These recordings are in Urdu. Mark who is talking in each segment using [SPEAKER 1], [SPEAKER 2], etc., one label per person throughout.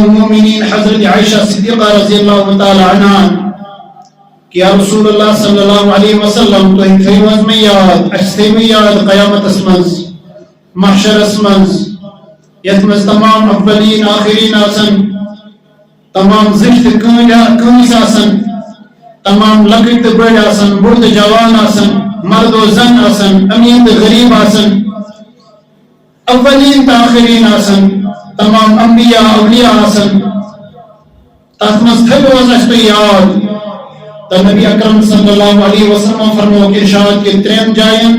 [SPEAKER 1] المومنین حضرت عائشہ صدیقہ رضی اللہ تعالی عنہ کہ یا رسول اللہ صلی اللہ علیہ وسلم تو تھیوز میں یاد اچھتے میں یاد قیامت اسمنز محشر اسمنز یتمز تمام اولین آخرین آسن تمام زشت کنیس آسن تمام لکٹ بڑ آسن برد جوان آسن مرد و زن آسن امیر غریب آسن اولین تاخرین آسن تمام انبیاء اولیاء آسن تاتمز تھیوز اچھتے یاد تو نبی اکرم صلی اللہ علیہ وسلم فرمو کہ ارشاد کے ترین جائن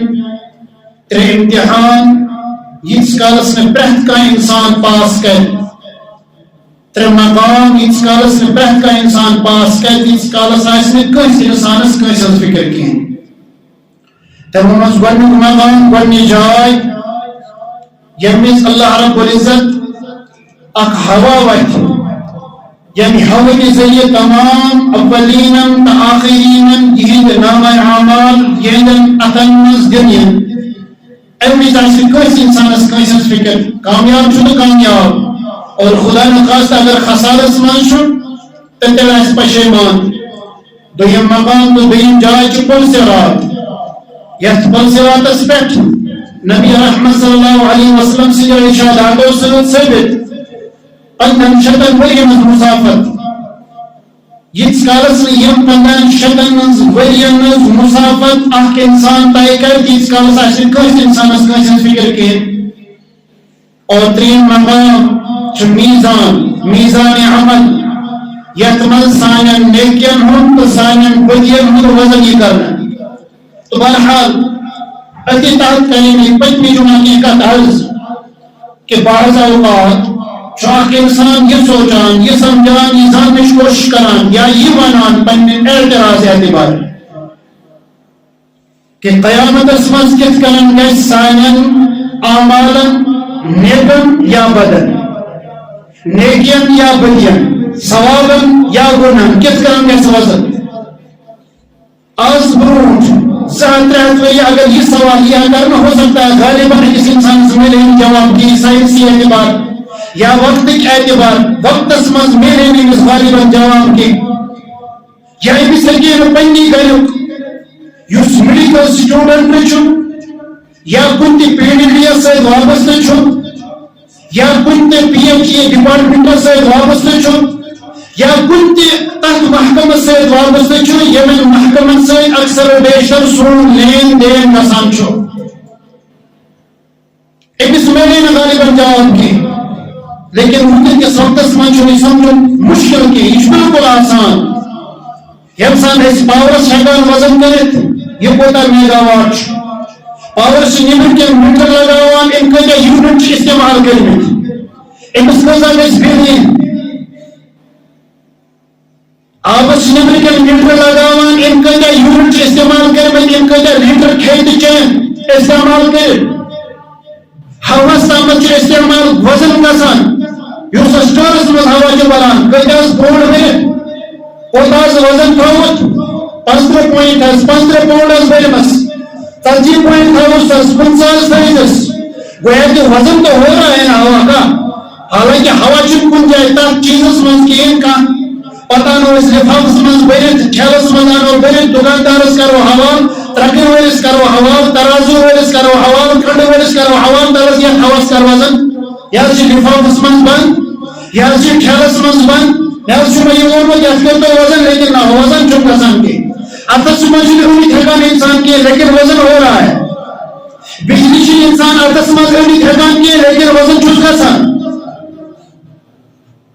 [SPEAKER 1] ترے امتحان یہ کالس میں پرہت کا انسان پاس کر ترے مقام یہ کالس میں پرہت کا انسان پاس کر یہ کالس آئیس میں کس انسانس کس فکر کی تب ہمیں گوڑنک مقام گوڑنی جائے یمیز اللہ رب العزت اک ہوا وقت یعنی ہوا کے ذریعے تمام اولین تا آخرین یہ نام اعمال یہ اتنز دنیا امی جانسی کس انسانس کس فکر کامیاب چھو تو کامیاب اور خدا نخواست اگر خسارت من چھو تنتل اس پشیمان دویم مقام تو دویم جائے چو پل سرات یت پل سرات اس پیٹ نبی رحمت صلی اللہ علیہ وسلم سے جو ارشاد آگو سنت ثابت پندن شتن ورین مسافت یہ کالس نے یم پندن شتن ورین مسافت اخ انسان طے کر کہ اس کالس آشن کس انسانس کس فکر کے اور ترین مقام چھ میزان عمل یتمل سانن نیکین ہم تو سانن بدین ہم وزن یہ کرنا تو بہرحال اتی تحت کلمہ پنجمی جمعہ کی کا تعرض کہ بعض اوقات شاک انسان یہ سوچان یہ سمجھان یہ زانش کوشش کران یا یہ ونان پننے اعتراض اعتبار کہ قیامت اسمز کت کرن گئے سانن آمالن نیکن یا بدن نیکین یا بدین ثوابن یا گناہ کت کرن گئے سوازن آز بروٹ ساتھ رہت وی اگر یہ سوال یہ کرنا ہو سکتا ہے غالباً کسی انسان سے ملے جواب کی سائنسی اعتبار یا وقت اعتبار وقت اسمز میرے بھی اس غالباً جواب کی یا بھی سکین پنی گئے یس میڈیکل سٹوڈنٹ چھو یا کنتی پیڈیلیا سے وابستہ چھو یا کنتی پی ایچ ای ڈپارٹمنٹ سے وابستہ چھو یا کنتی تحت محکمہ سے وابستہ چھو یا میں محکمہ سے اکثر و بیشتر سون لین دین نسان چھو ایک اس میں نے غالباً جواب کی لیکن ممکن کے سوقت سمجھو نہیں سمجھو مشکل کی یہ بالکل آسان یہ انسان اس پاور شیطان وزن کرت یہ کوتا میگا واٹ پاور سے نیمٹ کے میٹر لگاوان ان کا کیا یونٹ استعمال کرنے ان اس کو زیادہ اس بلین آبس نیمٹ کے میٹر لگاوان ان کا کیا یونٹ استعمال کرنے ان کا کیا لیٹر کھیت چین استعمال کر ہوا سامت استعمال وزن نسان یوس اسٹورس میں ہوا جو بران کتاز پوڑ میں کتاز وزن تھوت 15 پوائنٹ ہے 15 پوڑ ہے بریمس 30 پوائنٹ ہے اس 50 فیزس گویا کہ وزن تو ہو رہا ہے نا ہوا کا حالانکہ ہوا چپ کن جائے تا چیزس منز کی ان کا پتہ نو اس لفاظ منز بیرت کھیلس منز آنو بیرت دکاندارس کرو حوال ترکی ویلس کرو حوال ترازو ویلس کرو حوال کھنڈ ویلس کرو حوال ترز یا حواس کرو وزن یا جی لفاظ منز بند یا جی کھیلس منز بند یا جی میں یہ بولو کہ افکر تو وزن لیکن نہ وزن چپ نسان کے اتس مجھے ہوئی تھکان انسان کی لیکن وزن ہو رہا ہے بجلی شی انسان اتس مجھے تھکان کی لیکن وزن چپ نسان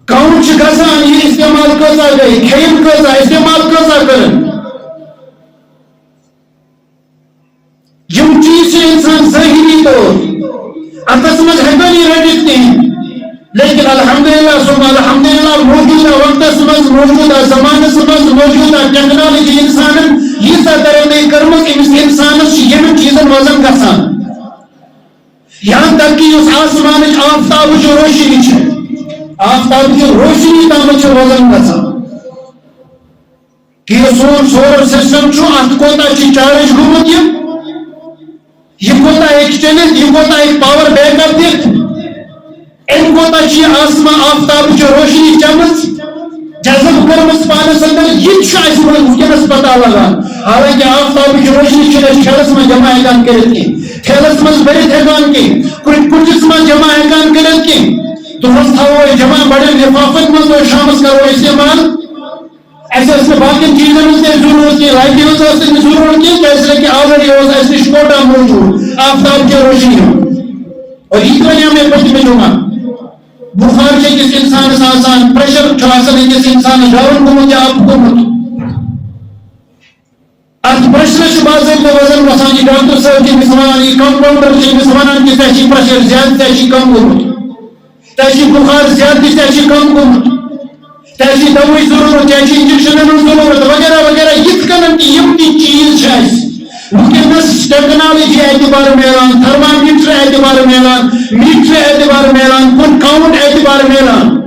[SPEAKER 1] کون چکسان یہ استعمال کرتا گئی کھیم کرتا استعمال کرتا کرن یم چیز سے انسان ظاہری طور اتسمت حقانی رڈکتے ہیں لیکن الحمدللہ سبحان الحمدللہ موجودہ وقت سمجھ موجودہ زمان سمجھ موجودہ ٹیکنالوجی انسان یہ سا ترقی کرمس انسان یہ چیزن وزن گسان یہاں تک کہ اس آسمان آفتاب جو روشنی ہے آفتاب کی روشنی تام وزن گسان کہ سون سولر سسٹم چھو ات کوتا چی چارج گومت یہ کوتا ایک چینل یہ کوتا ایک پاور بیک اپ دیت ام کوتا آسمان آفتاب کی روشنی چمچ جذب کرمس پانس اندر یہ ونکس پتہ لگان حالانکہ آفتاب کی روشنی کھیلس من جمع ہیکان کرت کی کھیلس من برت ہیکان کی کچس من جمع ہیکان کرت کی دہس تھو جمع بڑے لفافت من تو شامس کرو استعمال ایسے باقی چیزوں سے ضرورت کی لائٹیں سے ضرورت کی جیسے کہ آلریڈی ایسے کوٹا موجود آفتاب کی روشنی اور یہ ہمیں پتہ ملوں گا بخار کے کس انسان سے آسان پریشر چھواسن کس انسان ڈاؤن کو مجھے آپ کو مت ارد پریشر سے بازر کو وزن وسانی ڈاکٹر صاحب کی مسوانی کمپاؤنڈر کی مسوانان کی تحشی پریشر زیادہ تحشی کم کو مت تحشی بخار زیادہ تحشی کم کو مت تحشی دوئی ضرورت تحشی انجیکشن ضرورت وغیرہ وغیرہ یہ کنن کی یمتی چیز ہے وکنس ٹیکنالوجی اعتبار میلان تھرمامیٹر اعتبار میلان میٹر اعتبار میلان کن کاؤنٹ اعتبار میلان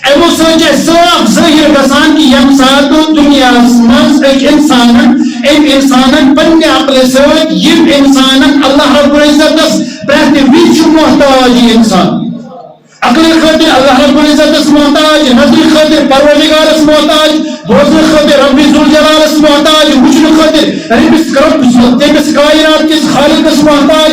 [SPEAKER 1] ایمو سوچے صاف ظاہر گسان کی یم ساتھ دنیا منز ایک انسان پننے عقل سوچ یم انسان اللہ رب العزت پرہتے ویچ محتاج انسان عقل خاطر اللہ رب العزت محتاج نظر خاطر پروردگار محتاج بوزن خاطر رب ذوالجلال محتاج وجن خاطر رب تمس کائنات کس خالق محتاج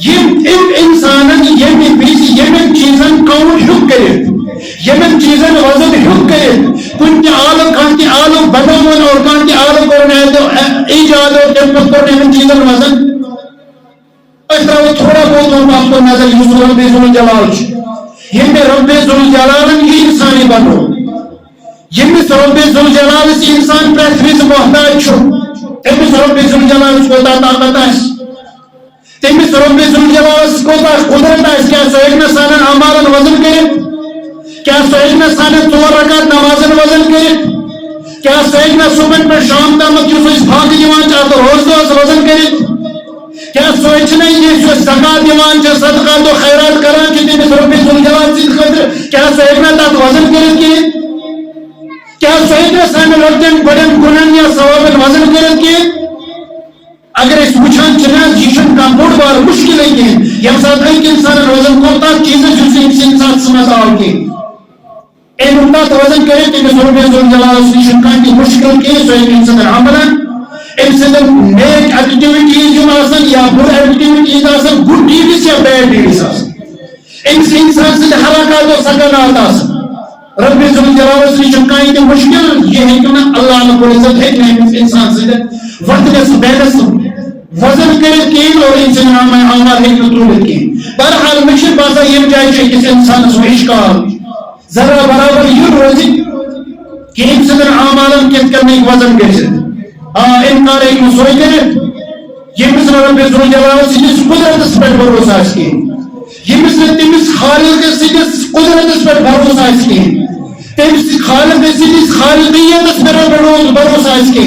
[SPEAKER 1] یم انسان یم چیزن کاؤنٹ ہک کرت یم چیزن وزن ہک کرت کن تہ عالم کان تہ عالم بناون اور کان تہ عالم کرن ایجاد اور تم کرن چیزن وزن تھوڑا بہت ہم آپ کو نظر یوسف رب ذوالجلال یہ رب ذوالجلال یہ انسانی بنو یہ رب ذوالجلال انسان پرت وز محتاج تمس رب ذوالجلال کوتا طاقت تمس رب ذوالجلال کوتا قدرت کیا سو ایک سانن اعمالن وزن کرت کیا سو ایک سانن 4 رکعت نمازن وزن کرت کیا سو ایک صبح پہ شام تامت یوسف بھاگ دیوان چاہتا روز وزن کرت کیا سوچنا یہ جو زکات دیوان جو صدقہ تو خیرات کران کہ تمس رب ذوالجلال سے خاطر کیا سوچنا تات وزن کرت کی کیا سوچنا سان لڑکن بڑن گنن یا ثوابن وزن کرت کی اگر اس وچھان چنا جیشن کا بڑ بار مشکل ہے کہ یم ساتھ ایک انسان وزن کوتا چیزیں جو سے انسان سمجھ آؤ کی اے نقطہ وزن کرے تمس رب ذوالجلال سے شکان کی مشکل کی سو ایک انسان عملن انسان نیک ایکٹیویٹیز جو آسان یا بر ایکٹیویٹیز آسان گڈ ڈیڈز یا بیڈ ڈیڈز آسان انسان سے حرکات و سکنات آسان رب ذوالجلال سے شکائیں کہ مشکل یہ ہے کہ اللہ رب العزت ہے کہ انسان سے وقت بیلنس وزن کرت کین اور انسان اعمال ہے کہ طولت کین بہرحال مشکل بازا یہ جائے کہ کسی انسان سو اشکال ذرا برابر یہ روزی کہ انسان اعمالن کت کرنے وزن کرت انکار ایک مسوئی کرے یہ مثل رب ذوالجلال سجس قدرت پر بھروسہ اس کی یہ مثل تمس خالق سجس قدرت پر بھروسہ اس کی تمس خالق سجس خالقیت پر بھروسہ اس کی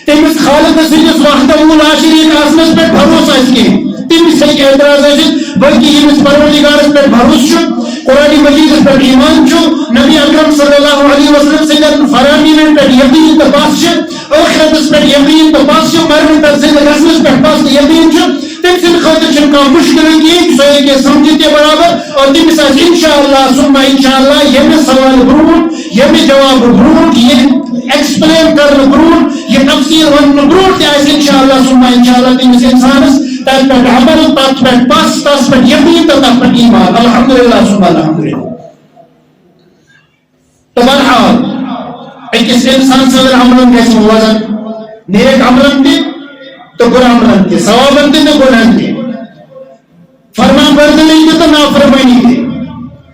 [SPEAKER 1] تمس خالق سجس وحدہ لا شریک اسمس پر بھروسہ اس کی تمس ایک اعتراض ہے بلکہ یہ مثل پروردگار پر بھروسہ قرآن مجید پر ایمان چھو نبی اکرم صلی اللہ علیہ وسلم سے فرامین پر یقین تپاس چھو آخرت اس پر یقین تپاس چھو مرمن پر زندہ رسمس پر پاس یقین چھو تم سے خاطر چھنکا مشکل ہے کہ سوئے کے سمجھتے برابر اور تم ساتھ انشاءاللہ ثم انشاءاللہ یہ میں سوال برون یہ میں جواب برون یہ ایکسپلین کرن برون یہ تفسیر ون برون تے ایسے انشاءاللہ ثم انشاءاللہ تم سے انسانس تاک پر عمل تاک پر پاس تاک پر یقین تاک پر ایمان الحمدللہ ثم الحمدللہ تو برحال ایک اس انسان سے اگر عملن کیسے موازن نیک عملن دی تو برا عملن دی ثوابن دی تو گناہن دی فرمان بردلی دی تو نافرمانی دی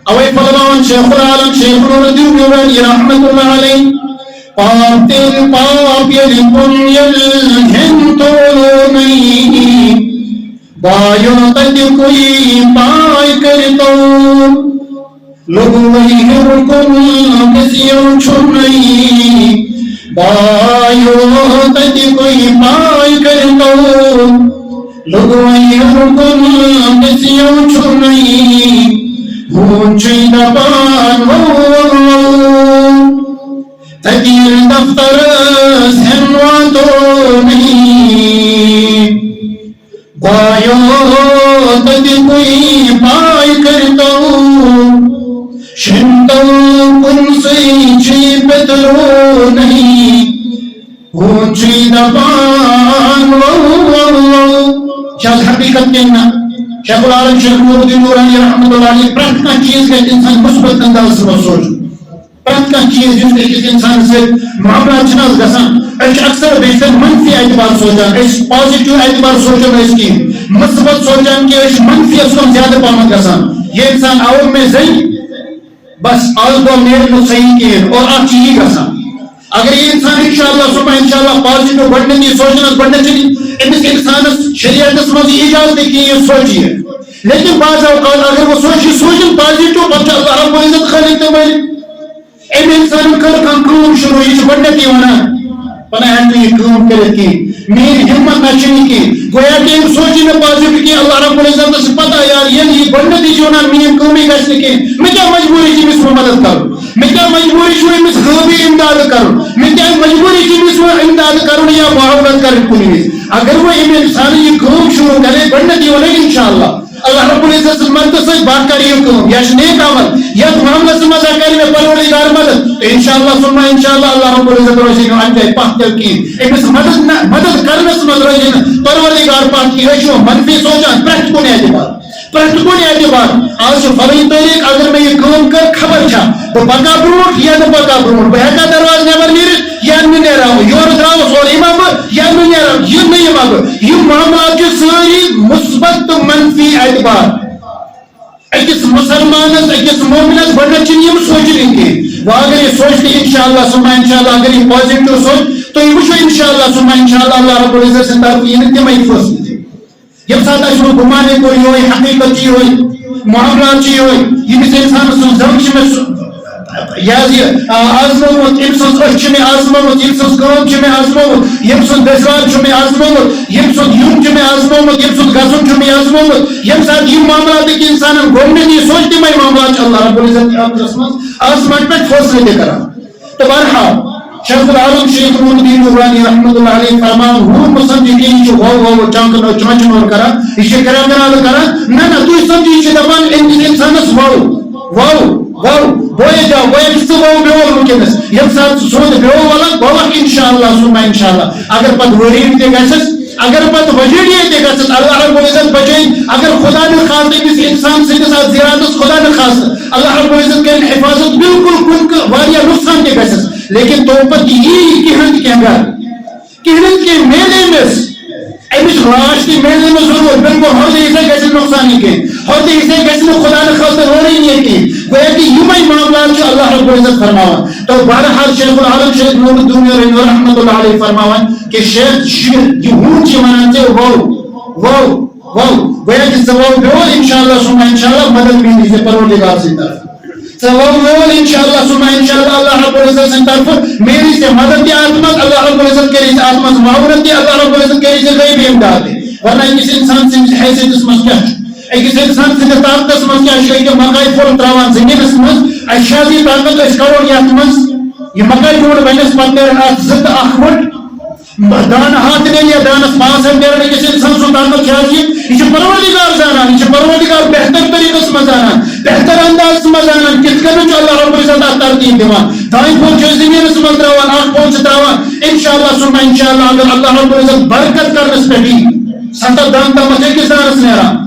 [SPEAKER 1] اوے فلمان شیخ العالم شیخ الردیو بیورانی رحمت اللہ علیہ پاپتن پاپ یلکن یلہن تو نہیں بایوں تک کوئی پائی کرتو لوگوں وہی رکن کسیوں چھوڑی بایوں تک کوئی پائی کرتو لوگوں وہی رکن کسیوں چھوڑی ہون چیدہ پان تدیر دفتر سنوان تو نہیں بایوں تک کوئی پائی کرتو تو کن سی پتلو نہیں اونچی دبان شاید حقیقت کہنا شیخ العالم شیخ نور الدین نورانی رحمۃ اللہ علیہ پرت کانٛہہ چیز گژھِ انسان مثبت انداز منٛز سوچُن پرت کانٛہہ چیز یُس أکِس انسان سۭتۍ معاملات چھِنہٕ حظ گژھان أسۍ چھِ اکثر بیشتر منفی اعتبار سوچان أسۍ پازِٹیو اعتبار سوچان أسۍ کِہیٖنۍ مثبت سوچان کہ أسۍ چھِ منفیَس کُن زیادٕ پہمتھ گژھان یہ انسان آو مےٚ زٔنۍ بس آز دۄہ نیرِ نہٕ صحیح کِہیٖنۍ اور اکھ چھِ یی گژھان اگر یہ انسان انشاءاللہ صبح انشاءاللہ پازیٹیو گۄڈنیٚتھ سوچنس گۄڈنیٚتھ أمِس انسانس شریعتس منٛز یہِ اجازت کہ یہ سوچیے لیکن بعض اوقات اگر وہ سوچن پازیٹیو پتہٕ چھُ اللہ رب العزت خالق تہٕ مٲلِک أمۍ انسانن کٔر کانٛہہ کٲم شروع یہِ چھُ گۄڈنیٚتھٕے ونان پناہ ہٮ۪کہٕ نہٕ یہِ کٲم کٔرِتھ کِہیٖنۍ میٲنۍ ہمت نہ چھِنہٕ کِہیٖنۍ گویا کہ أمۍ سوچی نہٕ پازیٹیو کینٛہہ اللہ رب العزتس چھِ پتہ یار ییٚلہِ یہِ گۄڈنیٚتھٕے چھُ ونان میٲنۍ کٲمٕے گژھِ نہٕ کینٛہہ مےٚ کیٛاہ مجبوٗری چھِ أمِس مدد کرُن مےٚ کیٛاہ مجبوٗری چھُ أمِس غٲبی امداد کرُن مےٚ کیٛاہ مجبوٗری چھِ أمِس امداد کرُن یا محبت کرٕنۍ کُنہِ وِزِ اگر وۄنۍ أمۍ انسان یہِ کٲم شروع کرے گۄڈنیٚتھٕے ونے انشاءاللہ اللہ رب العزت سٕنٛز مدد سۭتۍ بہٕ کرٕ یہِ کٲم یہِ چھِ نیک عمل یتھ معاملس منٛز کرِ مےٚ پروردگار مدد انشاءاللہ ثم انشاءاللہ اللہ رب العزت روزِ نہٕ اَمہِ جایہِ پتھ تیٚلہِ کِہیٖنۍ أمِس مدد کرنس منٛز روزِ نہٕ پروردگار پتھ کِہیٖنۍ أسۍ چھِ منفی سونچان پرٛٮ۪تھ کُنہِ اعتبار آز چھُ فلٲنۍ تٲریٖخ اگر مےٚ یہِ کٲم کٔر خبر چھا بہٕ پکا برونٛٹھ یا نہٕ پکا برونٛٹھ بہٕ ہٮ۪کا دروازٕ نٮ۪بر نیٖرِتھ یا نہٕ نیران یورٕ درٛاوُس اورٕ یِما بہٕ یا نہٕ نیران یہِ نہٕ یِما بہٕ یِم معاملات چھِ سٲری مثبت تہٕ منفی اعتبار أکِس مسلمانس أکِس مومنس گۄڈنیٚتھ چھِنہٕ یِم سونچنٕے کینٛہہ وۄنۍ اگر یہِ سونچہِ انشاءاللہ ثم انشاءاللہ اگر یہِ پازِٹیو سونچ تُہۍ وٕچھو انشاءاللہ ثم انشاءاللہ اللہ رب العزت سٕنٛدِ طرفہٕ یی نہٕ تِمے فٲصلہٕ ییٚمہِ ساتہٕ اَسہِ وۄنۍ گُمانے کوٚر یِہوے حقیٖقت چھِ یِہوے معاملات چھِ یِہوے ییٚمِس انسانس سٕنٛز زنٛگ چھِ مےٚ یہِ حظ یہِ آزمومُت أمۍ سٕنٛز أچھ چھِ مےٚ آزمومُت ییٚمہِ سٕنٛز کٲم چھِ مےٚ آزمومُت ییٚمہِ سُنٛد دٔسۍوار چھُ مےٚ آزمومُت ییٚمہِ سُنٛد یُن چھُ مےٚ آزمومُت ییٚمہِ سُنٛد گژھُن چھُ مےٚ آزمومُت ییٚمہِ ساتہٕ یِم معاملات أکۍ انسانن گۄڈنیٚتھٕے سونچ تِمے معاملات چھِ اللہ رب العزت ٲخرس منٛز آسمان پٮ۪ٹھ فٲصلہٕ تہِ کران تہٕ بہرحال شیخ العالم شیخ نور الدین نورانی رحمۃ اللہ علیہ فرمان ہُہ مہٕ سمجھِ کہِ یہِ چھُ وو چانکہٕ چونچہٕ کران یہِ چھِ کران کران نہ تُہۍ سمجھِو یہِ چھِ دپان أمِس انسانس بوے جاو بوے ژٕ وو بیول وٕنکیٚنس ییٚمہِ ساتہٕ ژٕ سیوٚد بیول وَلکھ وَلکھ انشاءاللہ ثم انشاءاللہ اگر پتہٕ ؤری تہِ گژھٮ۪س اگر پتہٕ وجیٖڈی تہِ گژھٮ۪س اللہ رب العزت بچٲیِن اگر خدا نخواستہ أمِس انسان سٕنٛدِس اتھ زِراتس خدا نخواستہ اللہ رب العزت کرِ حفاظت بالکل کُنہِ واریاہ نۄقصان تہِ گژھٮ۪س لیکن تو پتہٕ یی کِہیٖنۍ تہِ کینٛہہ گرٕ کِہیٖنۍ کینٛہہ میلہِ أمِس لاش تہِ میلہِ أمِس ضروٗر بالکل ہۄردٕ یِتھَے گژھِ نہٕ نۄقصانٕے کینٛہہ ہۄردٕ یِتھَے گژھِ نہٕ خدا نخواستہ روڑٕے نہٕ کینٛہہ گویا کہ یِمے معاملات چھِ اللہ رب العزت فرماوان تو بہرحال شیخ العالم شیخ نور الدین نورانی رحمۃ اللہ علیہ فرماوان کہ یہِ ہوٗن چھِ وَنان ژےٚ وو گویا کہ ژٕ وو بیول انشاءاللہ ثم انشاءاللہ مدد میلہِ ژےٚ پروردگار سٕنٛدِ طرفہٕ ژٕ وو بیول انشاءاللہ ثم انشاءاللہ اللہ رب العزت سٕنٛدِ طرفہٕ میلہِ ژےٚ مدد تہِ اتھ منٛز اللہ رب العزت کَرِ ژےٚ اتھ منٛز معاونت تہِ اللہ رب العزت کَرِ ژےٚ غیبی امداد تہِ ورنہ أکِس انسان سٕنٛدِس حیثیتس منٛز کیٛاہ چھُ أکِس انسان سٕنٛدِس طاقتس منٛز کیٛاہ چھُ أکیاہ مکاے پھوٚل تراوان زٔمیٖنس منٛز اَسہِ چھِ حظ یہِ طاقت أسۍ کَڑو یتھ منٛز یہِ مکاے ڈوٗر بنٮ۪س پتہٕ نیرن اتھ 2 تہٕ 1 فُٹ دانہٕ ہتھ نیرِ یا دانس 5 ہتھ نیرن أکِس انسان سُنٛد طاقت چھُ حظ یہِ چھُ پروردگار زانان یہِ چھُ پروردگار بہتر طریقس منٛز زانان بہتر اندازس منٛز زانان کِتھ کٔنۍ چھُ اللہ رب العزت اتھ ترتیٖب دِوان دانہِ پھوٚل چھِ زٔمیٖنس منٛز تراوان 1 پھوٚل چھِ تراوان انشاءاللہ ثم انشاءاللہ اگر اللہ رب العزت برکت کرنس پٮ۪ٹھ یی 7 دان تامتھ چھِ أکِس دانس نیران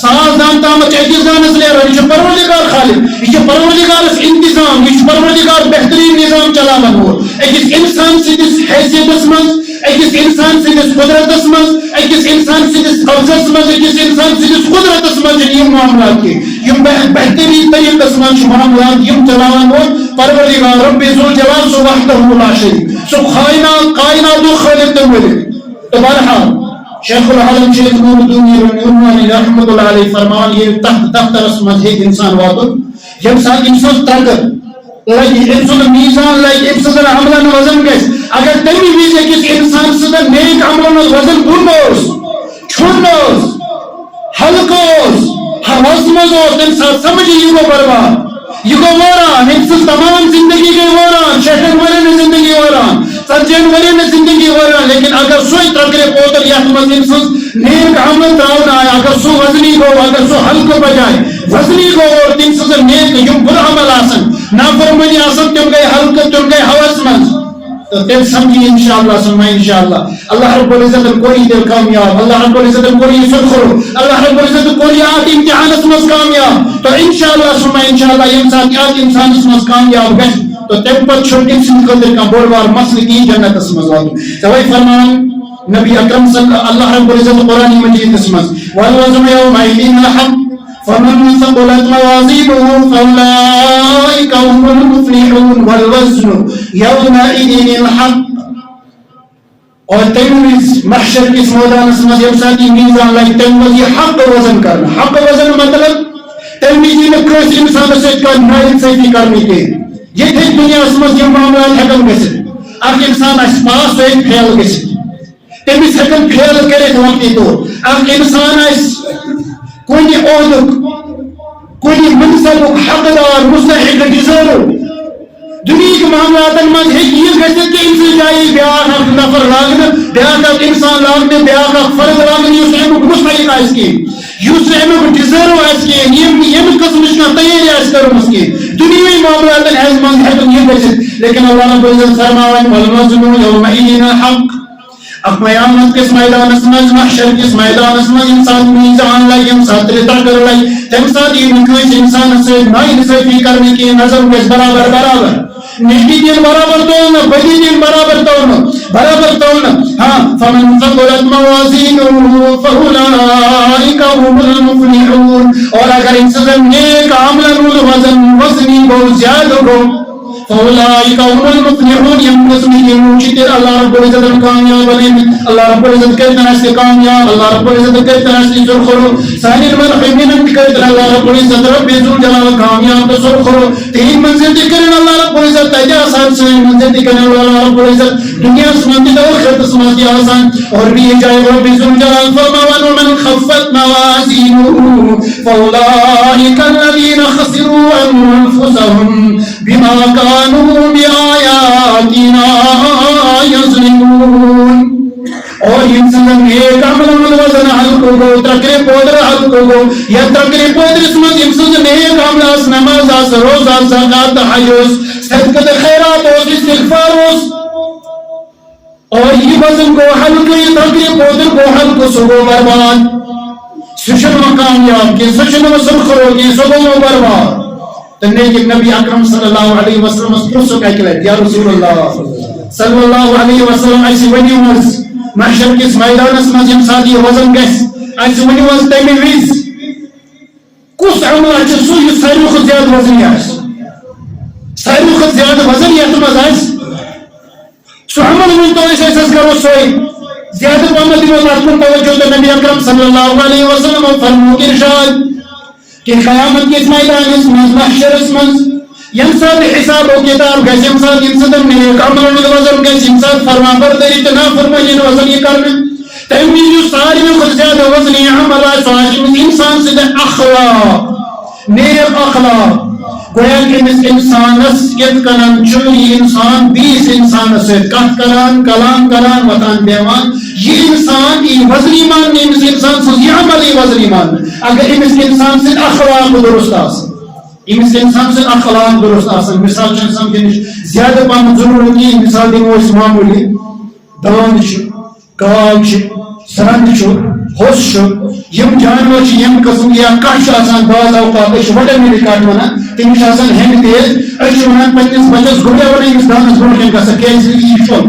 [SPEAKER 1] 100 دان تامتھ چھِ أکِس دانس نیران یہِ چھُ پروردگار خالق یہِ چھُ پروردگارس انتظام یہِ چھُ پروردگار بہتریٖن نظام چلاوان وول أکِس انسان سٕنٛدِس حیثیتس منٛز أکِس انسان سٕنٛدِس قدرتس منٛز أکِس انسان سٕنٛدِس قبضس منٛز أکِس انسان سٕنٛدِس قدرتس منٛز چھِنہٕ یِم معاملات کینٛہہ یِم بہتریٖن طریقس منٛز چھِ معاملات یِم چلاوان وول پروردگار رب ذوالجلال سُہ وحدہ لا شریٖک سُہ کائناتُک خالق تہٕ مٲلِک تہٕ بہرحال شیخ العالم شیخ نور الدین نورانی رحمۃ اللہ علیہ فرمان ییٚلہِ تتھ دفترس منٛز ہیٚکہِ انسان واتُن ییٚمہِ ساتہٕ أمۍ سٕنٛز ترقت لگہِ أمۍ سُنٛد میٖزان لگہِ أمۍ سٕنٛدن عملن وزن گژھِ اگر تمہِ وِزِ أکِس انسان سٕنٛدن نیک عملن ہُنٛد وزن بوٚڑ اوس چھُن اوس ہلکہٕ اوس ہوس منٛز اوس تمہِ ساتہٕ سمجھ یہِ گوٚو برباد یہِ گوٚو وٲران أمۍ سٕنٛز تمام زندگی گٔے وٲران 6 ؤرین ہٕنٛز زندگی وٲران 40 ؤرین ہٕنٛز زندگی وٲران لیکن اگر سُے ترکرِ پوتر یتھ منٛز أمۍ سٕنٛز نیک عمل تراونہٕ آیہِ اگر سُہ وزنی گوٚو اگر سُہ ہلکہٕ بجاے وزنی گوٚو اور تٔمۍ سٕنٛزن نیک یِم بُرٕ عمل آسن نافرمانی آسان تم گئی حلقہ تم گئی حوث من تو تم سمجھی انشاءاللہ سنما انشاءاللہ اللہ رب العزت کوری دل کامیاب اللہ رب العزت کوری سرخرو اللہ رب العزت کوری آت امتحان اسمس کامیاب تو انشاءاللہ سنما انشاءاللہ یم ساتھ آت انسان اسمس کامیاب گئے تو تم پر چھوٹی سن قدر کا بوروار مسئلہ کی جنت اسمس واتو سوائی فرمان نبی اکرم صلی اللہ رب العزت قرآن مجید اسمس والوزم یومئذ الحق فمن ثقلت موازینه فاولئک هم المفلحون والوزن یومئذ الحق اور تیمیز محشر کی سمودان اسمس یمساتی میزان لائی تیمیز یہ حق وزن کرنا حق وزن مطلب تیمیزی میں کس انسان سے کا نائل سیفی کرنی کے یہ تھی دنیا اسمس یہ معاملات حکم گسے اگر انسان اس پاس تو ایک پھیل گسے تیمیز حکم پھیل کرے وقتی تو اگر انسان اس کوئی عہدک کوئی منصبک حقدار مستحق ڈیزرو دنیا کے معاملات من یہ گھسے کہ انسان جائے بیاکھ نفر لاگنا بیاکھ انسان لاگنا بیاکھ فرد لاگنا یوس امیک مستحق آئیس کی یوس امیک ڈیزرو آئیس کی یہ قسمش کا تیاری آئیس کرو اس کی دنیا معاملات من حکم یہ گھسے لیکن اللہ رب العزت فرماوائن والوزن یومئذ الحق اب قیامت کس میدان اسمز محشر کس میدان اسمز انسان میزان لائی انسان تریتا کر لائی تم ساتھ یہ نکویس انسان سے نائی نصفی کرنے کی نظر کس برابر نیکی دین برابر تونا بدی دین برابر تونا ہاں فمن ثقلت موازینه فاولئک هم المفلحون اور اگر انسان نیک عمل وزنی بہت زیادہ ہو فاولئک هم المفلحون يمقسمی کی موچتر اللہ رب العزت کامیاب علیم اللہ رب العزت کہتا ہے کامیاب اللہ رب العزت کہتا ہے سرخرو ثانی المرحمین کہتا ہے اللہ رب العزت رب ذو جلال کامیاب تو سرخرو تین منزل دکرن اللہ رب العزت تجا آسان سے منزل دکرن اللہ رب العزت دنیا سمانتی اور خیرت سمانتی آسان اور بھی جائے رب ذو جلال فرماوان ومن خفت موازینه فاولئک الذین خسروا انفسهم بما كانوا بآياتنا يظلمون اور انسان ایک عمل وزن حلق کو ترکر پودر حلق کو یا ترکر پودر اسمت انسان ایک عمل اس نماز اس روز اس زکات حجوز صدقت خیرات اور استغفار اور یہ وزن کو حلق یہ ترکر پودر کو حلق سگو برباد سشن و کامیاب کی سشن و سرخرو کی سگو و برباد تنیک نبی اکرم صلی اللہ علیہ وسلم اس پرسو کہہ کے یا رسول اللہ صلی اللہ علیہ وسلم ایسی ونی ورز محشر کس میدان اس مجھم سادی وزن گیس ایسی ونی ورز تیمی ویز کس عمل اچھا سوئی سائرو خود زیادہ وزن یاس سائرو خود زیادہ وزن یا تم ازائس سو عمل من تو ایسے ایسے کرو سوئی زیادہ محمد و ماتکن توجہ تو نبی اکرم صلی اللہ علیہ وسلم فرمو کی ارشاد کہ قیامت کے اس میدان اس محشر اس یمساد حساب و کتاب گیس یمساد انسان میں ایک عمل وزن گیس یمساد فرما برداری تنا فرمائن وزن یہ کرنے تیمیز جو ساری میں خود زیادہ وزنی عمل آسان انسان سے اخلاق نیک اخلاق گویا کہ اس انسان کت کنن چلی انسان 20 انسان سے کت کران کلام کران وطن دیوان یہ انسان کی وزنی مان نہیں اس انسان سے یہ عملی وزنی مان اگر اس انسان سے اخلاق درست آسان اس انسان سے اخلاق درست آسان مثال چند سمجھنے زیادہ پاہم ضرورت کی مثال دیں وہ اس معمولی دان چھو کال چھو سرند چھو ہوش چھو یم جانور چھو یم قسم یا کش آسان باز اوقات اش وڈا میری کاٹ منا تیمیش آسان ہینگ تیز اش ونان پتنس بچس گوڑیا ونی اس دانس بروکن کا سکیز یہ چھو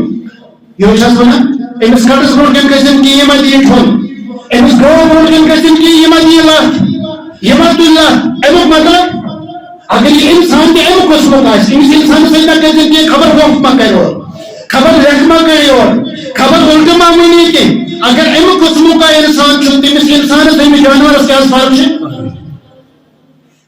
[SPEAKER 1] یہ چھاس ونا امس کٹس بروکن کسن کی یہ مدی چھو امس گو بروکن کسن کی یہ مدی اللہ یہ مد اللہ امک مطلب اگر یہ انسان کے امک قسمت آئیس امس انسان سے نہ کسن کی خبر وقت ماں کرے اور خبر رحمہ کرے اور خبر علم معمولی کی اگر امک قسموں کا انسان چھو تیمیس انسان سے میں جانور اس کے حس فارغ چھے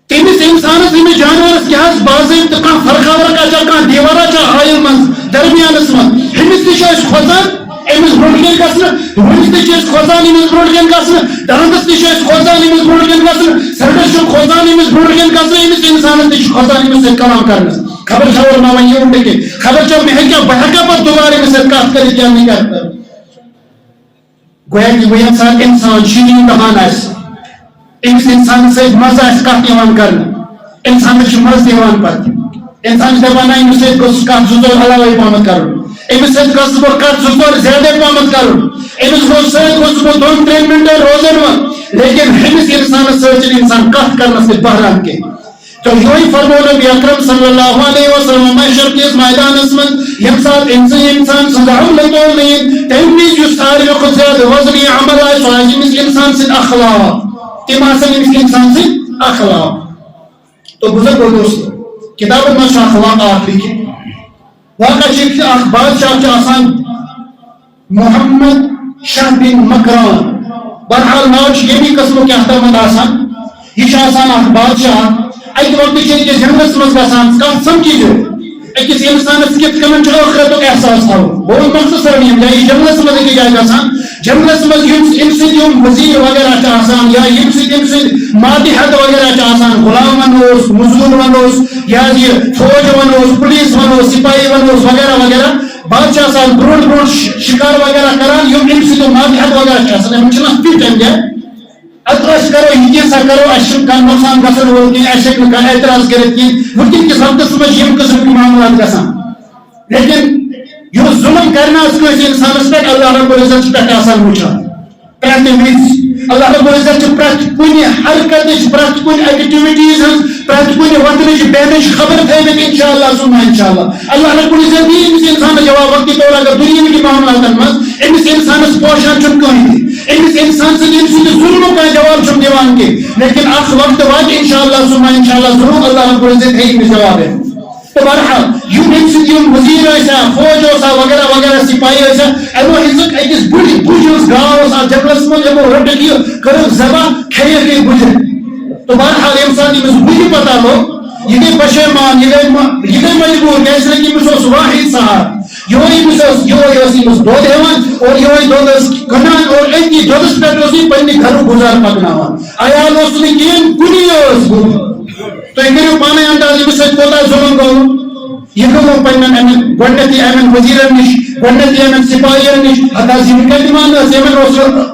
[SPEAKER 1] تیمیس انسان سے میں جانور اس کے حس بازی کان فرقہ ورکا چا کان دیوارا چا حائل منز درمیان اسمان ہمس تشا اس خوزان امس بروڑگین کسنا ہمس تشا اس خوزان امس بروڑگین کسنا دارندس تشا اس خوزان امس بروڑگین کسنا سردش شو خوزان امس بروڑگین کسنا امس انسان تشا خوزان امس سے کلام کرنا خبر شاور ماوان یہ اندے کے خبر چاہ میں کیا بحقہ پر دوبارے میں سرکات کری کیا نہیں کرتا گویا کہ وہ انسان شیرین دہان ایسا اس انسان سے مزہ اس کا دیوان کرنا انسان سے مزہ دیوان پاتی انسان دپان امس سۭتۍ گوٚژھ کتھ زٕ ژور علاوے پہمتھ کرُن امس سۭتۍ گژھٕ بہٕ کتھ زٕ ژور زیادے پہمتھ کرُن امس سۭتۍ گوٚژھ بہٕ 2-3 منٹن روزن وۄنۍ لیکن ہمس انسانس سۭتۍ چھُنہٕ انسان کتھ کرنس سۭتۍ بہران کینٛہہ تو یہی فرمو نبی اکرم صلی اللہ علیہ وسلم محشر کس میدانس منٛز ییٚمہِ ساتہٕ انسان سٕنٛز عملہٕ تول نِیِن تمہِ وِزِ یُس ساروی کھۄتہٕ زیادٕ وزنی عمل آسہِ سُہ آسہِ أمِس انسان سٕنٛدۍ اخلاق تِم آسن أمِس انسان سٕنٛدۍ اخلاق تو بزرگ دوستو کتابن منٛز چھُ اخلاق اکھ لیکھِتھ واقعہ چھُ اکھ بادشاہ چھُ آسان محمد شاہ بن مکران بہرحال ناو چھُ ییٚمہِ قٕسمُک کیٛاہ تامَتھ آسان یہ چھُ آسان اکھ بادشاہ اکہ وقت أکِس جنگلس منٛز گژھان کتھ سمکھِزیو أکِس انسانس کِتھ کٔنۍ چھُ ٲخرتُک احساس تھاوُن بہٕ وَنہٕ مختصر یِم جایہِ جنگلس منٛز أکِس جایہِ گژھان جنگلس منٛز ییٚمہِ سۭتۍ یِم وزیٖر وغیرہ چھِ آسان یا ییٚمہِ سۭتۍ ماتحت وغیرہ چھِ آسان غلام ونوس مزدور ونوس یا یہ فوج ونوس پولیس ونوس سپاہی ونوس وغیرہ وغیرہ بادشاہ آسان برونٛٹھ برونٛٹھ شکار وغیرہ کران یِم امہِ سۭتۍ ماتحت وغیرہ چھِ آسان یِمن چھِنہٕ فٹ امہِ جایہِ اتھ کرو یہ کیسا کرو اچھا کھانا نقصان گھن وول کی اچھا کھانا اعتراض کرت کی ونکن کس وقت مجھ یم قسم کی معاملات گھان لیکن یہ ظلم کرنا کس انسانس پہ اللہ رب العزت پہ آسان وچان پرت وز اللہ رب العزت پرت کن حرکت پرت کن ایکٹیویٹیز پرت کن وطن بینچ خبر تھوت انشاء اللہ سننا انشاء اللہ اللہ رب العزت دی امس انسان جواب وقتی طور اگر دنیا کی معاملات مز امس انسانس پوشان چھ کہیں امس انسان سے ظلم کا جواب چھ دیوان کے لیکن اخ وقت وات انشاءاللہ سننا انشاءاللہ ضرور اللہ رب العزت ہے امس جواب ہے تو بہرحال یم امس وزیر ایسا فوج ایسا وغیرہ وغیرہ سپاہی ایسا امو ہزک اکس بڑ گاؤ جنگلس من امو رٹک یہ کرک ذبح کھیل گئی بجر تو بہرحال یم سات امس بجھ پتہ لو یہ گئی پشیمان یہ گئی مجبور کیسے کہ امس واحد سہار یہ دود ہیوان اور یہ دودس کنان اور اتنی دودس پہ پنہ گھر گزار پکناوان عیال کھین کنی تو یہ کرو پانے انداز امس کوتا ظلم گو یہ گو پنن گۄڈنیتھٕے امن وزیرن نش گۄڈنیتھٕے امن سپاہین نش حتى زمین دِوان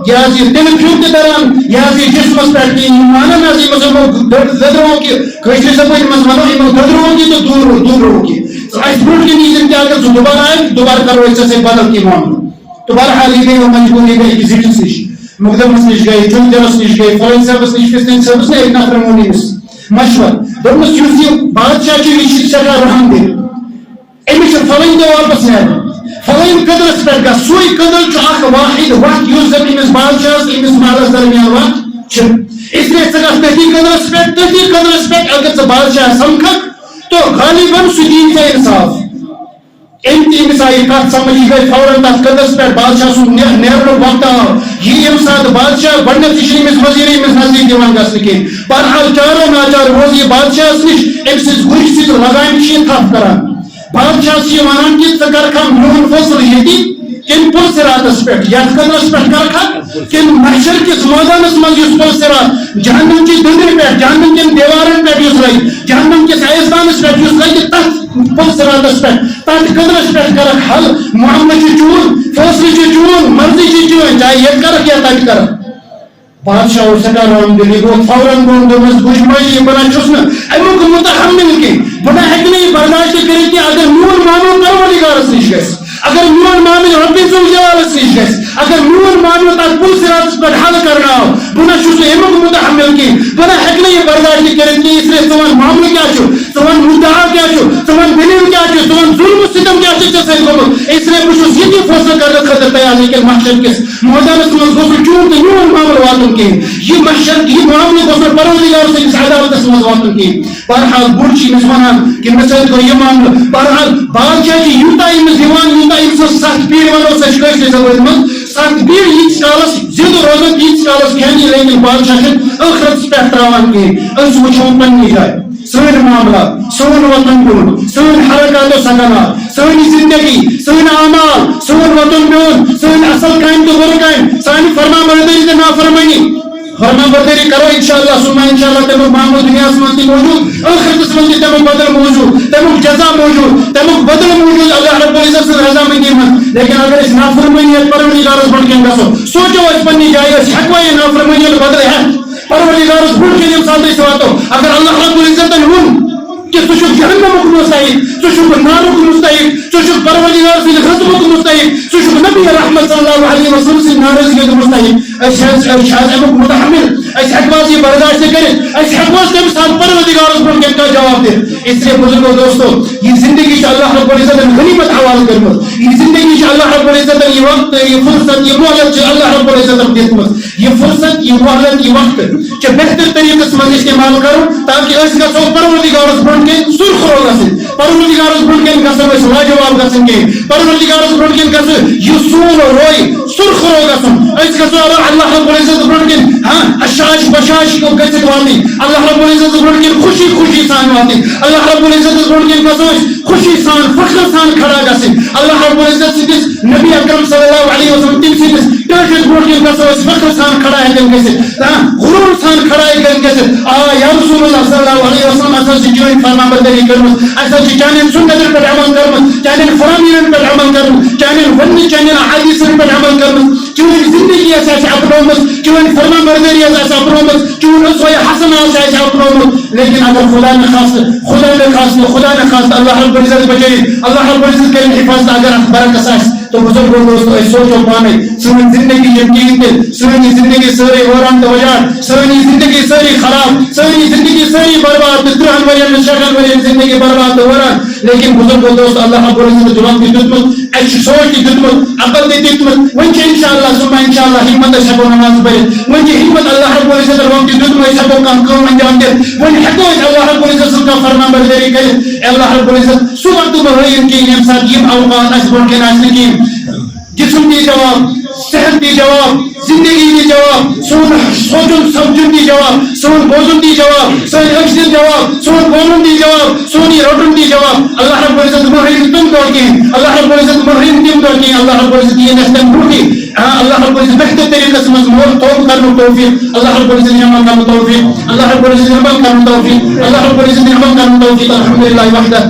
[SPEAKER 1] یہ تمن پھیوٚر تہِ دران یہ جسمس پہ کہین مانان یمو ددرو کہ کٲشِر زبٲنۍ منٛز ونو یمو ددرو کہ تو دور رو کہ اس برونٛٹھ کِنۍ یی کیا اگر سُہ دوبارٕ آئے دوبارٕ کرو أسۍ ژےٚ بدل کینٛہہ معاملہٕ تو بہرحال یہ گئی مجبور یہ گئی زٹس نش مقدمس نش گئی چُندرس نش گئی فلٲنۍ صٲبس نش فِستٲنۍ صٲبس نہ أکۍ نفرن ووٚن أمِس مشور دوٚپمَس یُس یہِ بادشاہ چھُ یہِ چھُ سٮ۪ٹھاہ رحم دِل أمِس چھُ فلٲنۍ دۄہ واپس نیرُن فلٲنۍ قدرس پٮ۪ٹھ گژھ سُے قدر چھُ اکھ واحد وتھ یُس زن أمِس بادشاہس أمِس محلس درمیان وتھ چھِ اسلیے ژٕ گژھ تٔتھی قدرس پٮ۪ٹھ اگر ژٕ بادشاہ سمکھکھ تو غالباً سُہ دی ژےٚ انصاف امس آئی کت سمجھ یہ گئی فوراً تک قدرس پہ بادشاہ سن نیرن وقت آو یہ یم سات بادشاہ گۄڈنیتھٕے چھُ أمِس وزیر أمِس نزدیٖک دِوان گژھنہٕ کینٛہہ بہرحال چارو ناچار روز یہ بادشاہس نش أمۍ سٕنٛز گُرۍ سۭتۍ لگامہِ چھِ یہِ تھپھ کران بادشاہ چھِ ونان کہ ژٕ کرکھا میون فٲصلہٕ ییٚتی کِنہٕ پُلسِراتس پٮ۪ٹھ یتھ قدرس پٮ۪ٹھ کرکھا کِنہٕ محشر کِس مٲدانس منٛز یُس پُلسِرات جہنم چہِ دٔنٛدرِ پٮ۪ٹھ جہنم کٮ۪ن دیوارن پٮ۪ٹھ یُس لگہِ جہنم کِس ایستانس پٮ۪ٹھ یُس لگہِ تتھ پُلسِراتس پٮ۪ٹھ تتھ قدرس پٮ۪ٹھ کرکھ حل معاملہٕ چھُ چون فٲصلہٕ چھُ چون مرضی چھِ چون چاہے ییٚتہِ کرکھ یا تتہِ کرکھ بادشاہ اوس سٮ۪ٹھاہ رحم دِل یہِ گوٚو فوراً دوٚپمَس بہٕ چھُس بہٕ نہ چھُس نہٕ امیُک مُتحمل کینٛہہ بہٕ نہ ہیٚکہٕ نہٕ یہِ برداشت کٔرِتھ کینٛہہ اگر میون معاملہٕ پروردگارس نِش گژھِ اگر میون معاملہٕ رۄبہِ ذوالجلالس نِش گژھِ اگر میون معاملہٕ تتھ پُلسِراتس پٮ۪ٹھ حل کرناو بہٕ نہ چھُس نہٕ امیُک مُتحمل کینٛہہ بہٕ نہ ہیٚکہٕ نہٕ یہِ برداشت کٔرِتھ کینٛہہ اسلیے ژٕ وَن معاملہٕ کیٛاہ چھُ ژٕ وَن مُدعا کیٛاہ چھُ ژٕ وَن دٔلیٖل کیٛاہ چھُ ژٕ وَن ظُلمہٕ ستم کیٛاہ چھُ ژےٚ سۭتۍ گوٚمُت اسلیے بہٕ چھُس یہِ تہِ فٲصلہٕ کرنہٕ خٲطرٕ تیار لیکن محشر کِس مٲدانس منٛز گوٚژھ نہٕ چون تہٕ میون معاملہٕ واتُن کینٛہہ یہ محشر یہ معاملہ گوٚژھ نہٕ پروردگار سٕنٛدِس عدالتس منٛز واتُن کینٛہہ بہرحال بوٚڑ چھُ أمِس ونان کہ مےٚ سۭتۍ گوٚو یہِ معاملہٕ بہرحال بادشاہ چھُ یوٗتاہ أمِس دِوان یوٗتاہ أمۍ سٕنٛز سخت پیٖڑ ونو سۄ چھِ کٲشرِ زبٲنۍ منٛز سخت پیٖڑ ییٖتِس کالس زِندٕ روزان تیٖتِس کالس کھٮ۪ن لیکن بادشاہ چھُنہٕ ٲخرتس پٮ۪ٹھ تراوان کینٛہہ أسۍ وٕچھو پننہِ جایہِ سٲنۍ معاملات سون وطن بِہُن سٲنۍ حرکات و سکنات سٲنۍ زندگی سٲنۍ اعمال سون وطن بِہُن سٲنۍ اصل کامہِ تہٕ بُرٕ کامہِ سانہِ فرمانبردٲری تہٕ نافرمٲنی فرمانبردٲری کرو انشاءاللہ سُمہ انشاءاللہ تمیُک معاملہٕ دُنیاہس منٛز تہِ موٗجوٗد ٲخرتس منٛز تہِ تمیُک بدل موٗجوٗد تمیُک جزا موٗجوٗد تمیُک بدل موٗجوٗد اللہ رب العزت سٕنٛز رضامندی منٛز لیکن اگر أسۍ نافرمٲنی ہٮ۪تھ پروردگارس برونٛٹھ کٮ۪ن گژھو سونٛچو أسۍ پننہِ جایہِ أسۍ ہٮ۪کوا یہِ نافرمٲنی بدلہٕ ہٮ۪تھ پروردگارس برونٛٹھ کٮ۪ن ییٚمہِ ساتہٕ أسۍ واتو اگر اللہ رب العزتن ووٚن کہ ژٕ جہنمک مستحق، ژٕ نارک مستحق، ژٕ پروردگار سٕنٛدِ غضبُک مستحق، ژٕ نبی رحمت صلی اللہ علیہ وسلم سٕنٛدِ ناراضگی مستحق. أسۍ امیُک متحمل، أسۍ ہٮ۪کوا یہِ برداشت کٔرِتھ، أسۍ ہٮ۪کوا تَمہِ ساتہٕ پروردگارس برونٛہہ کَنہِ کانٛہہ جواب دِتھ. اس لیے بزرگو دوستو یہ زندگی چھِ اللہ رب العزتن غنیمت حوالہ کٔرمٕژ. یہ زندگی چھِ اللہ رب العزتن یہ وقت، یہ فرصت، یہ مہلت چھِ اللہ رب العزتن دِژمٕژ. یہ فرصت، یہ مہلت، یہ وقت چھِ بہتر طریقس منٛز استعمال کرُن تاکہ أسۍ گژھو پروردگارس برونٛہہ کَنہِ سرخرو گژھٕنۍ، پروردگارس برونٛہہ کَنہِ گژھو أسۍ لاجواب گژھٕنۍ کینٛہہ، پروردگارس برونٛہہ کَنہِ گژھِ یہِ سون روے سرخرو گژھُن. أسۍ گژھو اللہ رب العزت برونٛہہ کَنہِ اشاش بشاش گٔژھِتھ واتٕنۍ، اللہ رب العزت برونٛہہ کَنہِ خوشی خوشی سان واتٕنۍ، اللہ رب العزت برونٛہہ کَنہِ گژھو أسۍ خوشی سان فخر سان کھڑا گژھٕنۍ، اللہ رب العزت سٕنٛدِس نبی اکرم صلی اللہ علیہ وسلم تٔمۍ سٕنٛدِس ٹٲٹھِس برونٛہہ کَنہِ گژھو أسۍ فخر سان کھڑا ہٮ۪کن گٔژھِتھ، غروٗر سان کھڑا ہٮ۪کن گٔژھِتھ. یا رسول اللہ صلی اللہ علیہ وسلم اَسہِ حظ چھِ چٲنۍ فرما بردٲری کٔرمٕژ، اَسہِ حظ چھِ چانٮ۪ن سُنتن پٮ۪ٹھ عمل کٔرمٕژ، چانٮ۪ن فرامینن پٮ۪ٹھ عمل کٔرمٕژ، چانٮ۪ن وننہٕ چانٮ۪ن احادیثن پٮ۪ٹھ عمل کٔرمٕژ، چٲنۍ زندگی آسہِ اَسہِ اپنٲومٕژ، چٲنۍ فرما بردٲری آسہِ اَسہِ اپنٲومٕژ، چون اسوہ حسنہ آسہِ اَسہِ اپنوومُت. لیکن اگر خدا نہ خاص اللہ رب العزت بچٲیِتھ، اللہ رب العزت کٔرِنۍ حفاظت، اگر اتھ برعکس آسہِ تو بزرگو دوستو أسۍ سوچو پانے سٲنۍ زندگی چھِ کِہیٖنۍ تہِ، سٲنۍ زندگی سٲرٕے وٲران تہٕ وجان، سٲنۍ زندگی سٲرٕے خراب، سٲنۍ زندگی سٲرٕے برباد تہٕ 30 ؤرین 60 ؤرین زندگی برباد تہٕ وٲران. لیکن بزرگو دوستو اللہ رب العزت دِوان تہِ دیُتمُت، اَسہِ چھُ سونٛچ تہِ دیُتمُت، عقل تہِ دیُتمُت. وۄنۍ چھِ انشاءاللہ ثم انشاءاللہ ہمت أسۍ ہٮ۪کو نماز پٔرِتھ، وۄنۍ چھِ ہمت اللہ رب العزتن وۄنۍ تہِ دیُتمُت أسۍ ہٮ۪کو کانٛہہ کٲم انجام دِتھ، وۄنۍ ہٮ۪کو أسۍ اللہ رب العزت سٕنٛز کانٛہہ فرما بردٲری کٔرِتھ. اللہ رب العزت سُہ وقتہٕ بہٲیِن کِہیٖنۍ ییٚمہِ ساتہٕ یِم اوقات اَسہِ برونٛٹھ کَنہِ آسہِ نہٕ کِہیٖنۍ. جسم دی جواب، صحت دی جواب، زندگی دی جواب، سون سوچن سمجھن دی جواب، سون بوزن دی جواب، سون أچھ دی جواب، سون بولن دی جواب، سونی رٹن دی جواب. اللہ رب العزت محرم تم دور کہیں، اللہ رب العزت محرم تم دور کہیں، اللہ رب العزت یہ نستن بروٹی، اللہ رب العزت بہتر طریقے سے مضمون توب کرنے توفیق، اللہ رب العزت عمل کرنے توفیق، اللہ رب العزت عمل کرنے توفیق، اللہ رب العزت عمل کرنے توفیق. الحمدللہ وحدہ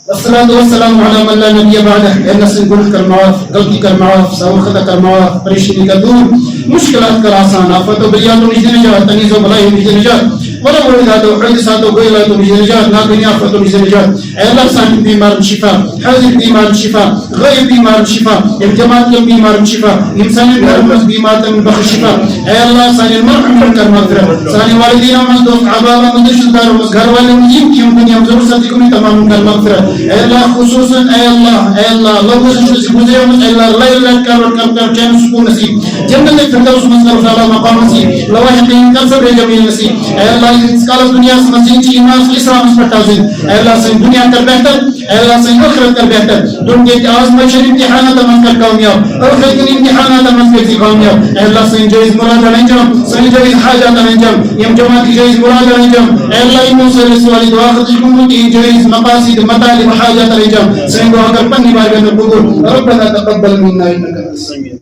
[SPEAKER 1] والصلاة والسلام على من لا نبي بعده. اے نسل گناہ کر معاف، غلطی کر معاف، سہو خطا کر معاف، پریشانی کا دور، مشکلات کر آسان، آفت و بلیات و نجد نجات، تنیز و بلائی و نجد نجات، ولا مولدات و حدثات و غیلات و نجد نجات، ناکنی آفت و نجد نجات. اے اللہ سانی بیمار شفا، حاضر بیمار شفا، غیب بیمار شفا، جماعت کے بیمار شفا، انسانی گھرمز بیمار تم بخش شفا. اے اللہ سانی مرحم کر مغفرت، سانی والدین مز دوست احباب مز رشتہ دار مز گھر والے مز جن کی دنیا مز ضرورت کو تمام کر مغفرت. اے اللہ خصوصاً اے اللہ لوگوں سے گزرے اے اللہ لیل کر چین سکون نصیب، جنت الفردوس مز کر اعلی مقام نصیب، لواحقین کر صبر جمیل نصیب. اے اللہ اس کال دنیا سے مزید ایمان اسلام پر تازن. اے اللہ سے دنیا کر بہتر، اے اللہ سے آخرت کر بہتر، دنیا کے آزمائش امتحانات مز کر کامیاب، آخرت کے امتحانات مز کر کامیاب. اے اللہ سے جائز مراد انجام، سے جائز حاجات انجام، یم جماعت کی جائز مراد انجام. اے اللہ ان سے رسول دعا ختم کی جائز مقاصد مطالب حاجات الانجام. سين دعاء قلبنا بارك قبول. ربنا تقبل منا انك انت السميع